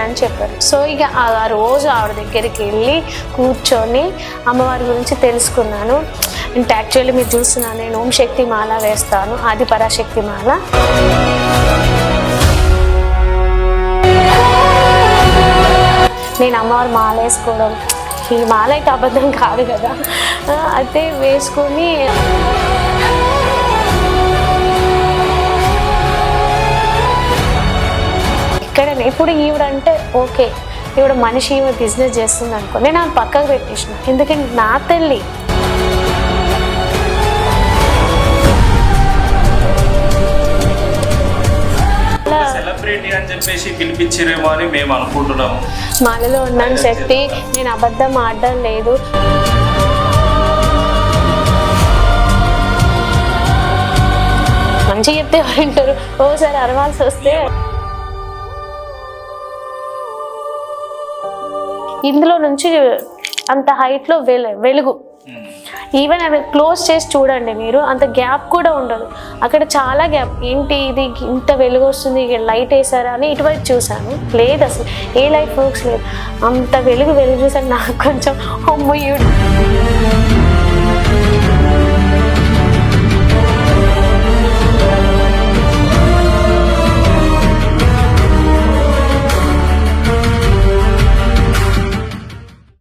చేయండి అని చెప్పారు. సో ఇక ఆ రోజు ఆవిడ దగ్గరికి వెళ్ళి కూర్చొని అమ్మవారి గురించి తెలుసుకున్నాను. అంటే యాక్చువల్లీ మీరు చూస్తున్నాను, నేను ఓం శక్తి మాల వేస్తాను, ఆది పరాశక్తి మాల. నేను అమ్మవారు మాల వేసుకోవడం, ఈ మాల అయితే అబద్ధం కాదు కదా, అయితే వేసుకొని ఇక్కడనే ఇప్పుడు ఈవిడంటే ఓకే, ఈవిడ మనిషి, ఈవిడ బిజినెస్ చేస్తుంది అనుకో, నేను ఆమె పక్కకు పెట్టేసిన. ఎందుకంటే నా తల్లి. సెలబ్రిటీ అని చెప్పేసి పిలిపించారేమో అని మేము అనుకుంటున్నాము. మాలలో ఉన్నాను శక్తి, నేను అబద్ధం ఆడడం లేదు. మంచి చెప్తే వింటారు, ఓసారి అరవాల్సి వస్తే. ఇందులో నుంచి అంత హైట్లో వెలుగు, ఈవెన్ అది క్లోజ్ చేసి చూడండి మీరు, అంత గ్యాప్ కూడా ఉండదు. అక్కడ చాలా గ్యాప్, ఏంటి ఇది ఇంత వెలుగు వస్తుంది, లైట్ వేసారా అని ఇటువైపు చూసాను, లేదు అసలు ఏ లైట్ ఫోక్స్ లేదు, అంత వెలుగు చూసాను. నాకు కొంచెం అమ్మయ్యుడు.